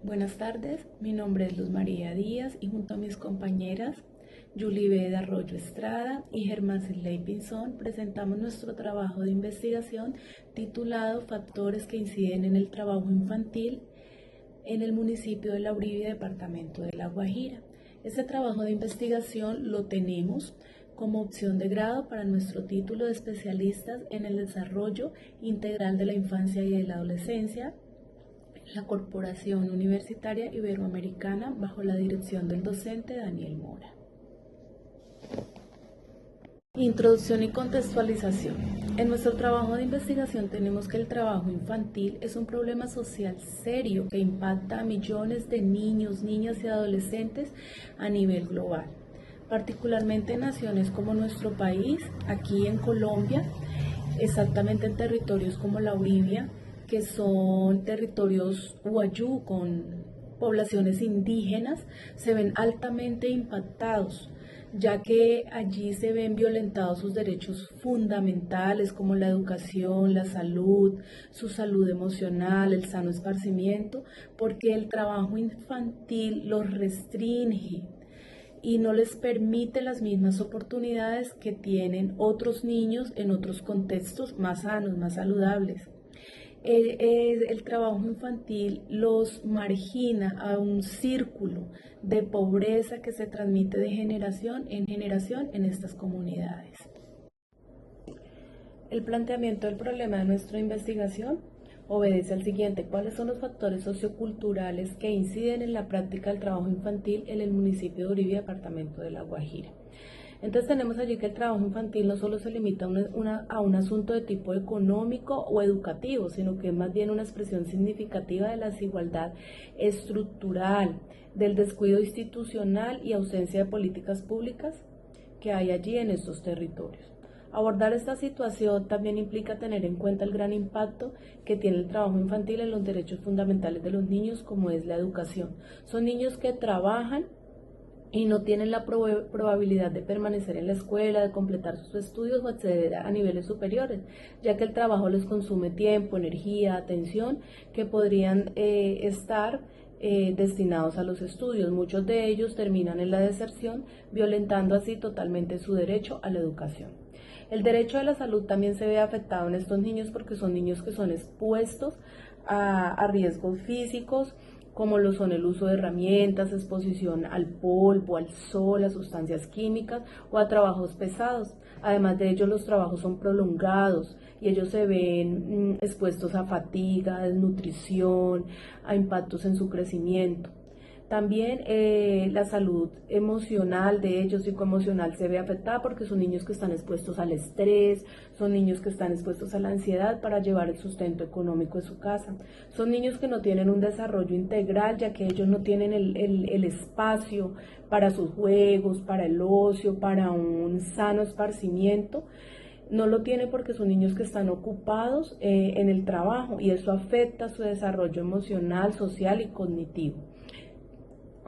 Buenas tardes, mi nombre es Luz María Díaz y junto a mis compañeras Yulibé de Arroyo Estrada y Germán Siley Pinzón presentamos nuestro trabajo de investigación titulado Factores que inciden en el trabajo infantil en el municipio de La Uribia, departamento de La Guajira. Este trabajo de investigación lo tenemos como opción de grado para nuestro título de especialistas en el desarrollo integral de la infancia y de la adolescencia, la Corporación Universitaria Iberoamericana bajo la dirección del docente Daniel Mora. Introducción y contextualización. En nuestro trabajo de investigación tenemos que el trabajo infantil es un problema social serio que impacta a millones de niños, niñas y adolescentes a nivel global, particularmente en naciones como nuestro país, aquí en Colombia, exactamente en territorios como La Uribia, que son territorios Wayuu con poblaciones indígenas, se ven altamente impactados, ya que allí se ven violentados sus derechos fundamentales como la educación, la salud, su salud emocional, el sano esparcimiento, porque el trabajo infantil los restringe y no les permite las mismas oportunidades que tienen otros niños en otros contextos más sanos, más saludables. El trabajo infantil los margina a un círculo de pobreza que se transmite de generación en estas comunidades. El planteamiento del problema de nuestra investigación obedece al siguiente: ¿cuáles son los factores socioculturales que inciden en la práctica del trabajo infantil en el municipio de Uribia, departamento de La Guajira? Entonces tenemos allí que el trabajo infantil no solo se limita a un asunto de tipo económico o educativo, sino que es más bien una expresión significativa de la desigualdad estructural, del descuido institucional y ausencia de políticas públicas que hay allí en estos territorios. Abordar esta situación también implica tener en cuenta el gran impacto que tiene el trabajo infantil en los derechos fundamentales de los niños, como es la educación. Son niños que trabajan y no tienen la probabilidad de permanecer en la escuela, de completar sus estudios o acceder a niveles superiores, ya que el trabajo les consume tiempo, energía, atención, que podrían estar destinados a los estudios. Muchos de ellos terminan en la deserción, violentando así totalmente su derecho a la educación. El derecho a la salud también se ve afectado en estos niños porque son niños que son expuestos a riesgos físicos, como lo son el uso de herramientas, exposición al polvo, al sol, a sustancias químicas o a trabajos pesados. Además de ello, los trabajos son prolongados y ellos se ven expuestos a fatiga, a desnutrición, a impactos en su crecimiento. También la salud emocional de ellos, psicoemocional, se ve afectada porque son niños que están expuestos al estrés, son niños que están expuestos a la ansiedad para llevar el sustento económico de su casa. Son niños que no tienen un desarrollo integral, ya que ellos no tienen el espacio para sus juegos, para el ocio, para un sano esparcimiento. No lo tiene porque son niños que están ocupados en el trabajo y eso afecta su desarrollo emocional, social y cognitivo.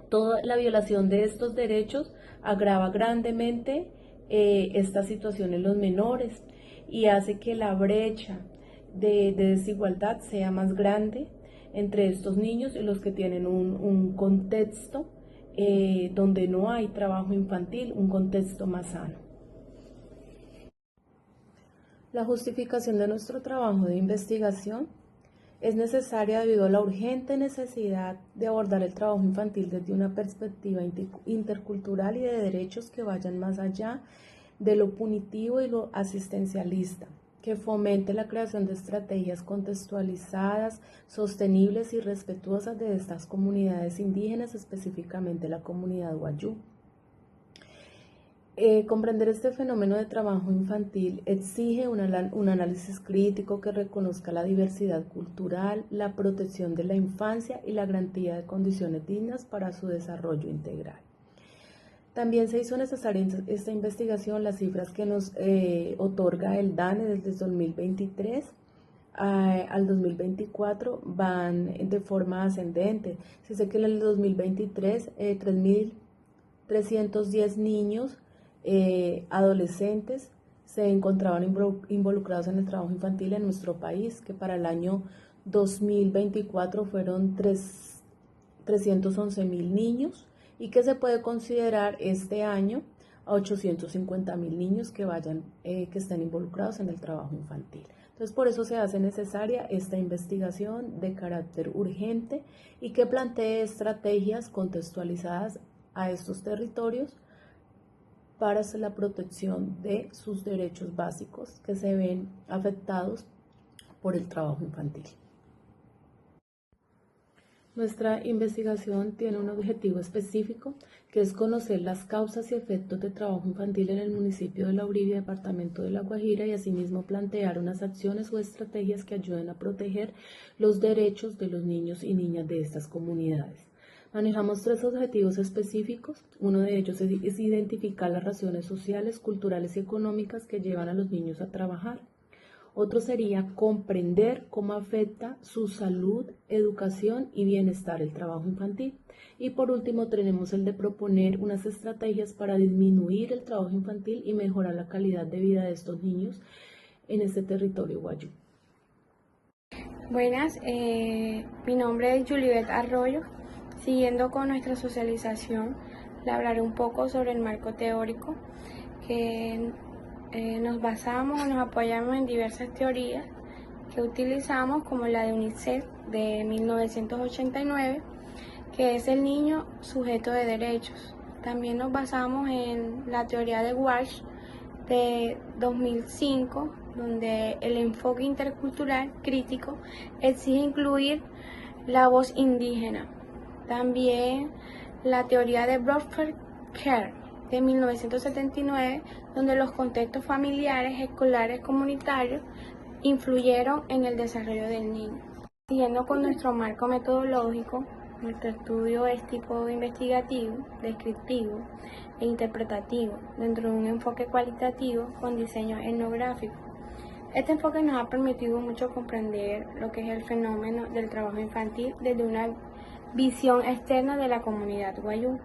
Toda la violación de estos derechos agrava grandemente esta situación en los menores y hace que la brecha de desigualdad sea más grande entre estos niños y los que tienen un contexto donde no hay trabajo infantil, un contexto más sano. La justificación de nuestro trabajo de investigación es necesaria debido a la urgente necesidad de abordar el trabajo infantil desde una perspectiva intercultural y de derechos que vayan más allá de lo punitivo y lo asistencialista, que fomente la creación de estrategias contextualizadas, sostenibles y respetuosas de estas comunidades indígenas, específicamente la comunidad Wayuu. Comprender este fenómeno de trabajo infantil exige un análisis crítico que reconozca la diversidad cultural, la protección de la infancia y la garantía de condiciones dignas para su desarrollo integral. También se hizo necesaria esta investigación. Las cifras que nos otorga el DANE desde el 2023 al 2024 van de forma ascendente. Se dice que en el 2023 3.310 niños adolescentes se encontraban involucrados en el trabajo infantil en nuestro país, que para el año 2024 fueron 311.000 niños y que se puede considerar este año a 850.000 niños que estén involucrados en el trabajo infantil. Entonces, por eso se hace necesaria esta investigación de carácter urgente y que plantee estrategias contextualizadas a estos territorios para la protección de sus derechos básicos que se ven afectados por el trabajo infantil. Nuestra investigación tiene un objetivo específico, que es conocer las causas y efectos de trabajo infantil en el municipio de La Uribe, departamento de La Guajira, y asimismo plantear unas acciones o estrategias que ayuden a proteger los derechos de los niños y niñas de estas comunidades. Manejamos 3 objetivos específicos. Uno de ellos es identificar las razones sociales, culturales y económicas que llevan a los niños a trabajar. Otro sería comprender cómo afecta su salud, educación y bienestar el trabajo infantil. Y por último tenemos el de proponer unas estrategias para disminuir el trabajo infantil y mejorar la calidad de vida de estos niños en este territorio guayú. Buenas, mi nombre es Julibet Arroyo. Siguiendo con nuestra socialización, le hablaré un poco sobre el marco teórico que nos basamos o nos apoyamos en diversas teorías que utilizamos, como la de UNICEF de 1989, que es el niño sujeto de derechos. También nos basamos en la teoría de Walsh de 2005, donde el enfoque intercultural crítico exige incluir la voz indígena. También la teoría de Brodfer-Kerr de 1979, donde los contextos familiares, escolares, comunitarios influyeron en el desarrollo del niño. Siguiendo con nuestro marco metodológico, nuestro estudio es tipo investigativo, descriptivo e interpretativo, dentro de un enfoque cualitativo con diseño etnográfico. Este enfoque nos ha permitido mucho comprender lo que es el fenómeno del trabajo infantil desde una visión externa de la comunidad guayú.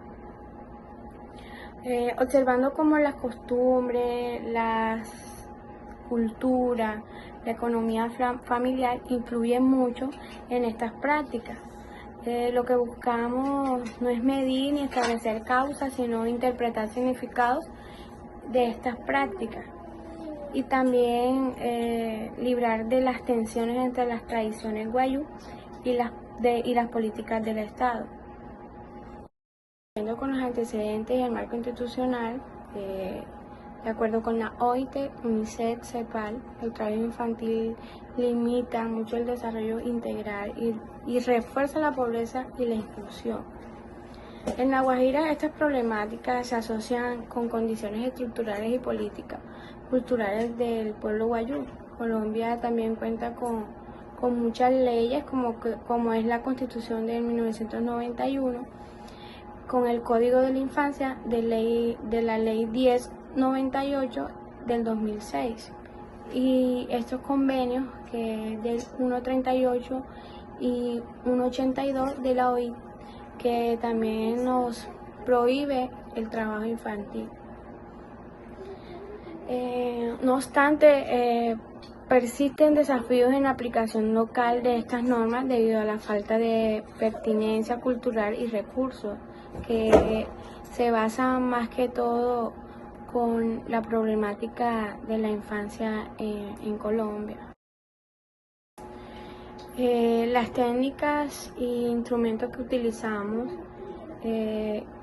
Observando cómo las costumbres, las culturas, la economía familiar influyen mucho en estas prácticas. Lo que buscamos no es medir ni establecer causas, sino interpretar significados de estas prácticas y también librar de las tensiones entre las tradiciones guayú y las políticas del Estado. Con los antecedentes y el marco institucional, de acuerdo con la OIT, UNICEF, CEPAL, el trabajo infantil limita mucho el desarrollo integral y refuerza la pobreza y la exclusión. En La Guajira estas problemáticas se asocian con condiciones estructurales y políticas, culturales del pueblo guayú. Colombia también cuenta con muchas leyes como es la Constitución de 1991, con el Código de la Infancia de la Ley 1098 del 2006 y estos convenios que es del 138 y 182 de la OIT, que también nos prohíbe el trabajo infantil. No obstante, persisten desafíos en la aplicación local de estas normas debido a la falta de pertinencia cultural y recursos, que se basan más que todo con la problemática de la infancia en Colombia. Las técnicas e instrumentos que utilizamos,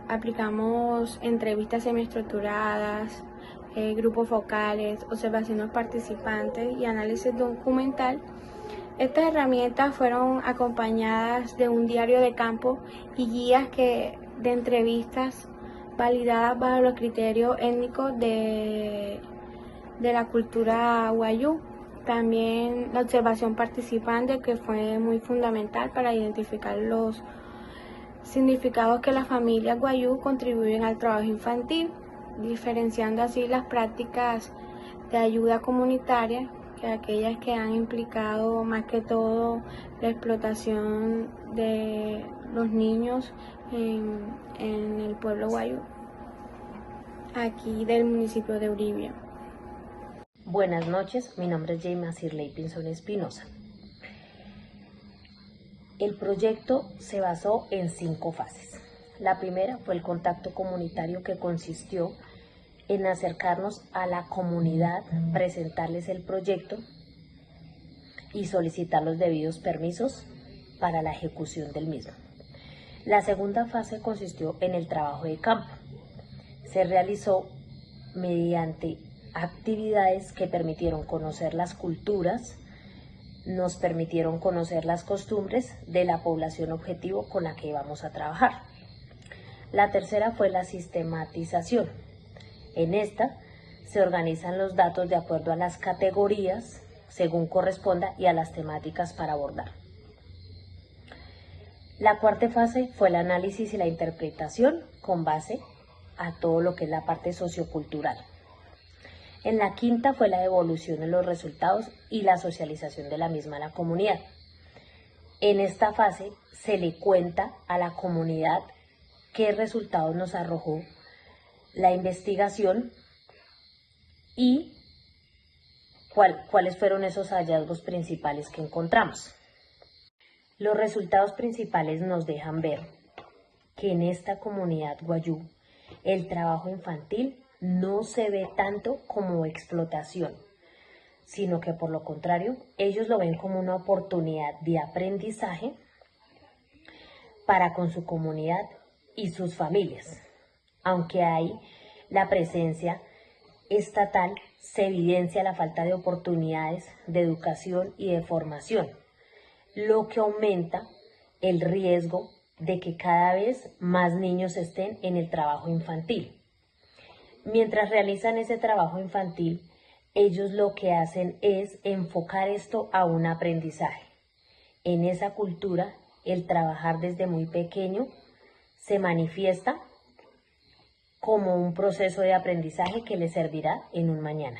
aplicamos entrevistas semiestructuradas, grupos focales, observaciones participantes y análisis documental. Estas herramientas fueron acompañadas de un diario de campo y guías de entrevistas validadas bajo los criterios étnicos de la cultura guayú. También la observación participante, que fue muy fundamental para identificar los significados que las familias guayú contribuyen al trabajo infantil, diferenciando así las prácticas de ayuda comunitaria que aquellas que han implicado más que todo la explotación de los niños en el pueblo guayú, aquí del municipio de Uribe. Buenas noches, mi nombre es Jaima Sirley Pinzón Espinosa. El proyecto se basó en 5 fases. La primera fue el contacto comunitario, que consistió en acercarnos a la comunidad, presentarles el proyecto y solicitar los debidos permisos para la ejecución del mismo. La segunda fase consistió en el trabajo de campo. Se realizó mediante actividades que permitieron conocer las culturas, nos permitieron conocer las costumbres de la población objetivo con la que íbamos a trabajar. La tercera fue la sistematización. En esta se organizan los datos de acuerdo a las categorías, según corresponda, y a las temáticas para abordar. La cuarta fase fue el análisis y la interpretación con base a todo lo que es la parte sociocultural. En la quinta fue la evolución de los resultados y la socialización de la misma a la comunidad. En esta fase se le cuenta a la comunidad qué resultados nos arrojó la investigación y cuáles fueron esos hallazgos principales que encontramos. Los resultados principales nos dejan ver que en esta comunidad guayú el trabajo infantil no se ve tanto como explotación, sino que por lo contrario, ellos lo ven como una oportunidad de aprendizaje para con su comunidad y sus familias. Aunque hay la presencia estatal, se evidencia la falta de oportunidades de educación y de formación, lo que aumenta el riesgo de que cada vez más niños estén en el trabajo infantil. Mientras realizan ese trabajo infantil, ellos lo que hacen es enfocar esto a un aprendizaje. En esa cultura, el trabajar desde muy pequeño se manifiesta como un proceso de aprendizaje que les servirá en un mañana.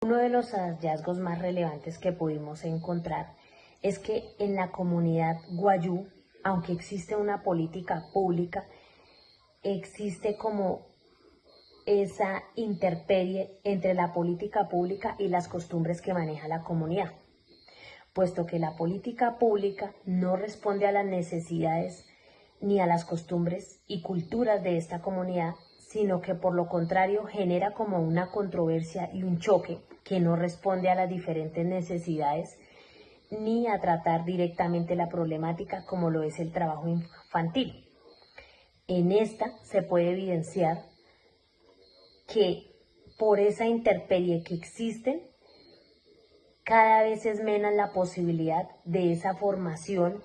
Uno de los hallazgos más relevantes que pudimos encontrar es que en la comunidad guayú, aunque existe una política pública, existe como esa intemperie entre la política pública y las costumbres que maneja la comunidad, puesto que la política pública no responde a las necesidades ni a las costumbres y culturas de esta comunidad, sino que por lo contrario genera como una controversia y un choque que no responde a las diferentes necesidades ni a tratar directamente la problemática como lo es el trabajo infantil. En esta se puede evidenciar que por esa intemperie que existen, cada vez es menos la posibilidad de esa formación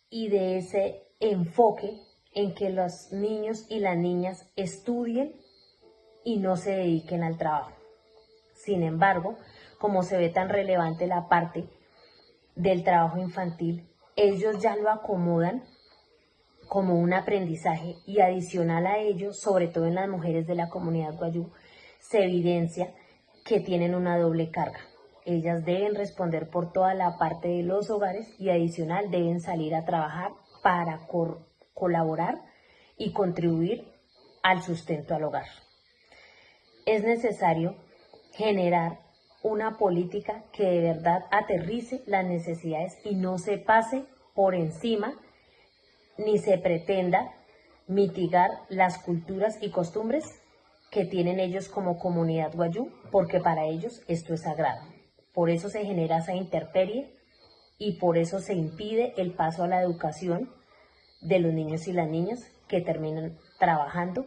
y de ese enfoque en que los niños y las niñas estudien y no se dediquen al trabajo. Sin embargo, como se ve tan relevante la parte del trabajo infantil, ellos ya lo acomodan como un aprendizaje y adicional a ello, sobre todo en las mujeres de la comunidad guayú, se evidencia que tienen una doble carga. Ellas deben responder por toda la parte de los hogares y adicional deben salir a trabajar para colaborar y contribuir al sustento al hogar. Es necesario generar una política que de verdad aterrice las necesidades y no se pase por encima ni se pretenda mitigar las culturas y costumbres que tienen ellos como comunidad guayú, porque para ellos esto es sagrado. Por eso se genera esa intemperie y por eso se impide el paso a la educación de los niños y las niñas que terminan trabajando,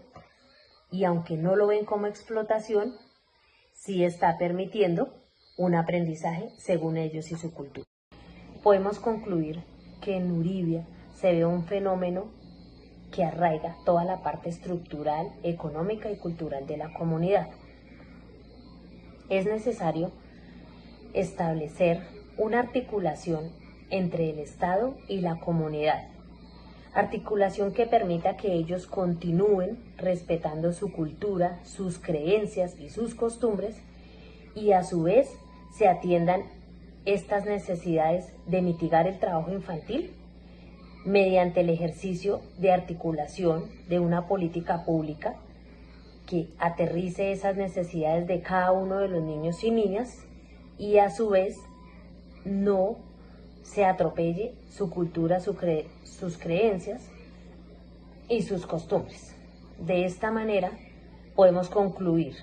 y aunque no lo ven como explotación, sí está permitiendo un aprendizaje según ellos y su cultura. Podemos concluir que en Uribia se ve un fenómeno que arraiga toda la parte estructural, económica y cultural de la comunidad. Es necesario establecer una articulación entre el Estado y la comunidad, articulación que permita que ellos continúen respetando su cultura, sus creencias y sus costumbres, y a su vez se atiendan estas necesidades de mitigar el trabajo infantil mediante el ejercicio de articulación de una política pública que aterrice esas necesidades de cada uno de los niños y niñas y a su vez no se atropelle su cultura, sus creencias y sus costumbres. De esta manera, podemos concluir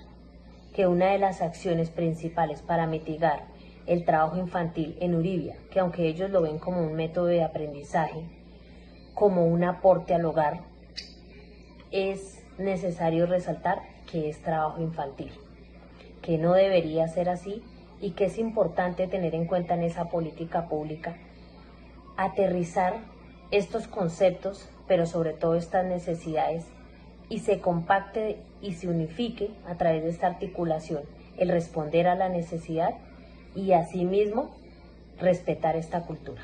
que una de las acciones principales para mitigar el trabajo infantil en Uribia, que aunque ellos lo ven como un método de aprendizaje, como un aporte al hogar, es necesario resaltar que es trabajo infantil, que no debería ser así y que es importante tener en cuenta en esa política pública, aterrizar estos conceptos, pero sobre todo estas necesidades, y se compacte y se unifique a través de esta articulación el responder a la necesidad y asimismo respetar esta cultura.